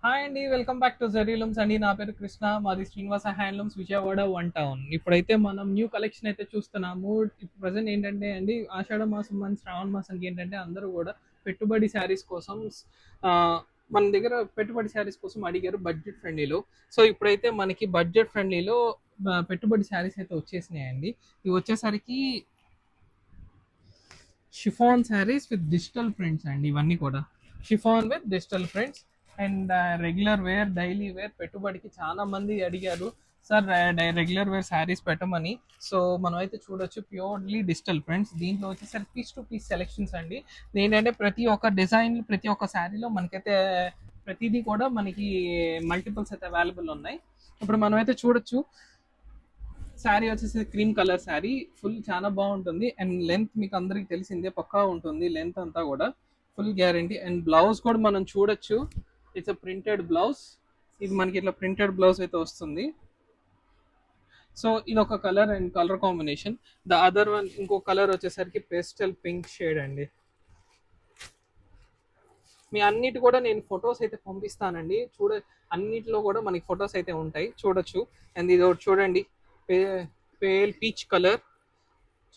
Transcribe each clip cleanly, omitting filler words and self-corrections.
Hi అండి. Welcome back to జెరీలూమ్స్ అండి. నా పేరు కృష్ణ. మాది Srinivasa handlooms Vijayawada one town. ఇప్పుడైతే మనం న్యూ కలెక్షన్ అయితే చూస్తున్నాము. ఇప్పుడు ప్రెజెంట్ ఏంటంటే అండి ఆషాఢ మాసం అండ్ శ్రావణ మాసానికి ఏంటంటే అందరూ కూడా పెట్టుబడి శారీస్ కోసం ఆహ్, మన దగ్గర పెట్టుబడి శారీస్ కోసం అడిగారు బడ్జెట్ ఫ్రెండ్లీలో. సో ఇప్పుడైతే మనకి బడ్జెట్ ఫ్రెండ్లీలో పెట్టుబడి శారీస్ అయితే వచ్చేసినాయండి. ఇవి వచ్చేసరికి chiffon saris with digital prints అండి ఇవన్నీ కూడా. Chiffon with digital prints and regular wear daily wear పెట్టుబడికి చాలా మంది అడిగారు సార్ రెగ్యులర్ వేర్ శారీస్ పెట్టమని. సో మనం అయితే చూడొచ్చు ప్యూర్లీ డిజిటల్ ప్రింట్స్. దీంట్లో వచ్చేసరికి పీస్ టు పీస్ సెలెక్షన్స్ అండి. ఏంటంటే ప్రతి ఒక్క డిజైన్ ప్రతి ఒక్క శారీలో మనకైతే ప్రతిదీ కూడా మనకి మల్టిపుల్స్ అయితే అవైలబుల్ ఉన్నాయి. ఇప్పుడు మనం అయితే చూడొచ్చు. శారీ వచ్చేసి క్రీమ్ కలర్ శారీ ఫుల్ చాలా బాగుంటుంది అండ్ లెంత్ మీకు అందరికి తెలిసిందే పక్కా ఉంటుంది లెంత్ అంతా కూడా ఫుల్ గ్యారంటీ. అండ్ బ్లౌజ్ కూడా మనం చూడొచ్చు. It's printed blouse. ఇది మనకి ఇట్లా ప్రింటెడ్ బ్లౌజ్ అయితే వస్తుంది. సో ఇది ఒక colour and colour combination. The other one ఇంకో కలర్ వచ్చేసరికి పేస్టల్ పింక్ షేడ్ అండి. మీ అన్నిటి కూడా నేను ఫొటోస్ అయితే పంపిస్తానండి. అన్నిటిలో కూడా మనకి ఫొటోస్ అయితే ఉంటాయి చూడొచ్చు. అండ్ ఇది ఒకటి చూడండి, పే పేల్ పీచ్ కలర్.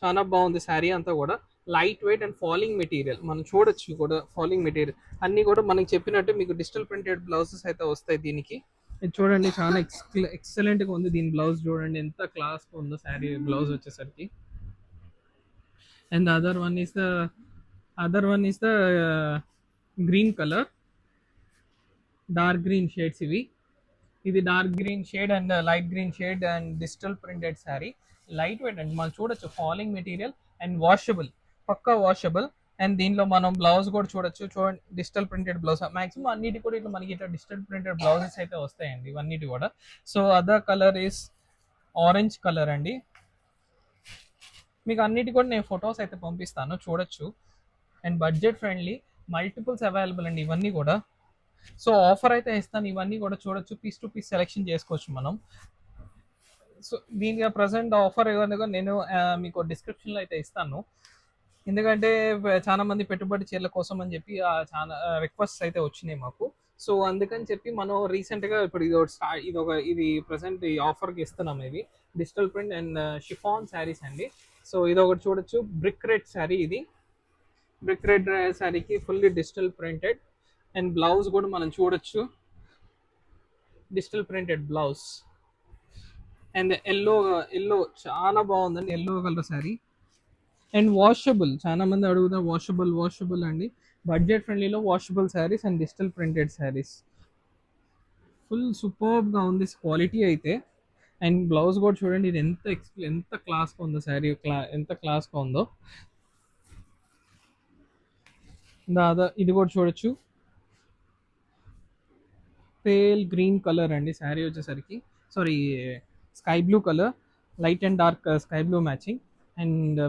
చాలా బాగుంది శారీ అంతా కూడా. Light weight and falling material మనం చూడొచ్చు కూడా. ఫాలింగ్ మెటీరియల్ అన్ని కూడా మనకి చెప్పినట్టు మీకు డిజిటల్ ప్రింటెడ్ బ్లౌజెస్ అయితే వస్తాయి దీనికి. ఇది చూడండి చాలా ఎక్సలెంట్ గా ఉంది. దీని బ్లౌజ్ చూడండి ఎంత క్లాస్ ఉందో శారీ బ్లౌజ్ వచ్చేసరికి. And other one is the green colour, dark green shades ఇవి. ఇది dark green shade and light green shade and digital printed sari. Light weight అండి మనం చూడొచ్చు. ఫాలింగ్ మెటీరియల్ అండ్ వాషబుల్, పక్కా వాషబుల్. అండ్ దీనిలో మనం బ్లౌజ్ కూడా చూడొచ్చు. చూడండి డిజిటల్ ప్రింటెడ్ బ్లౌజ్. మాక్సిమం అన్నిటి కూడా ఇట్లా మనకి ఇట్లా డిజిటల్ ప్రింటెడ్ బ్లౌజెస్ అయితే వస్తాయండి ఇవన్నిటి కూడా. So other colour is orange colour అండి. మీకు అన్నిటి కూడా నేను ఫొటోస్ అయితే పంపిస్తాను చూడొచ్చు. And budget friendly multiples available అండి ఇవన్నీ కూడా. సో ఆఫర్ అయితే ఇస్తాను. ఇవన్నీ కూడా చూడొచ్చు. పీస్ టు పీస్ సెలెక్షన్ చేసుకోవచ్చు మనం. సో దీనికి ప్రజెంట్ ఆఫర్ ఏదైనా నేను మీకు డిస్క్రిప్షన్లో అయితే ఇస్తాను. ఎందుకంటే చాలా మంది పెట్టుబడి చీరల కోసం అని చెప్పి చాలా రిక్వెస్ట్ అయితే వచ్చినాయి మాకు. సో అందుకని చెప్పి మనం రీసెంట్గా ఇప్పుడు ఇది ప్రజెంట్ ఈ ఆఫర్కి ఇస్తున్నాం. ఇది digital print and chiffon saris అండి. సో ఇది ఒకటి చూడొచ్చు. బ్రిక్ రెడ్ శారీ ఇది. బ్రిక్ రెడ్ శారీకి fully digital printed and blouse కూడా మనం చూడొచ్చు. Digital printed blouse and yellow చాలా బాగుందండి. Yellow colour sari and washable. చాలా మంది అడుగుతారు వాషబుల్ అండి. బడ్జెట్ ఫ్రెండ్లీలో washable saris and digital printed saris. Full సూపర్బ్గా ఉంది క్వాలిటీ అయితే. అండ్ బ్లౌజ్ కూడా చూడండి. ఇది ఎంత క్లాస్గా ఉందో శారీ, ఎంత క్లాస్గా ఉందో. ఇది కూడా చూడొచ్చు. పేల్ గ్రీన్ కలర్ అండి శారీ వచ్చేసరికి. Sorry, sky blue colour. Light and dark sky blue matching. And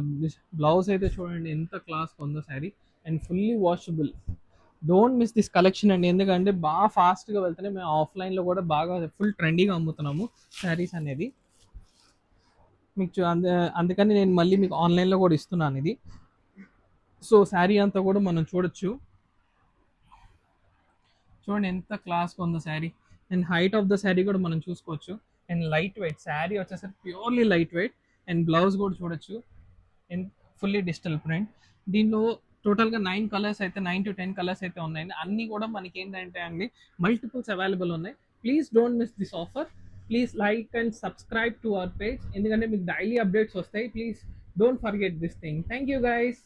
blouse అయితే చూడండి ఎంత క్లాస్గా ఉందో sari. And fully washable. Don't miss this collection అండి. ఎందుకంటే బాగా ఫాస్ట్గా వెళ్తున్నాయి. మేము ఆఫ్లైన్లో కూడా బాగా ఫుల్ ట్రెండీగా అమ్ముతున్నాము శారీస్ అనేది. మీకు అందుకని నేను మళ్ళీ మీకు ఆన్లైన్లో కూడా ఇస్తున్నాను ఇది. సో శారీ అంతా కూడా మనం చూడొచ్చు. చూడండి ఎంత క్లాస్గా ఉందో sari. And height of the sari కూడా మనం చూసుకోవచ్చు. అండ్ లైట్ వెయిట్ శారీ వచ్చేసరికి purely light weight. And blouse కూడా చూడొచ్చు. And fully digital print. దీనిలో టోటల్గా 9 to 10 కలర్స్ అయితే ఉన్నాయండి. అన్నీ కూడా మనకి ఏంటంటే అండి మల్టిపుల్స్ అవైలబుల్ ఉన్నాయి. Please don't miss this offer. Please like and subscribe to our page. ఎందుకంటే మీకు డైలీ అప్డేట్స్ వస్తాయి. Please don't forget this thing. Thank you guys.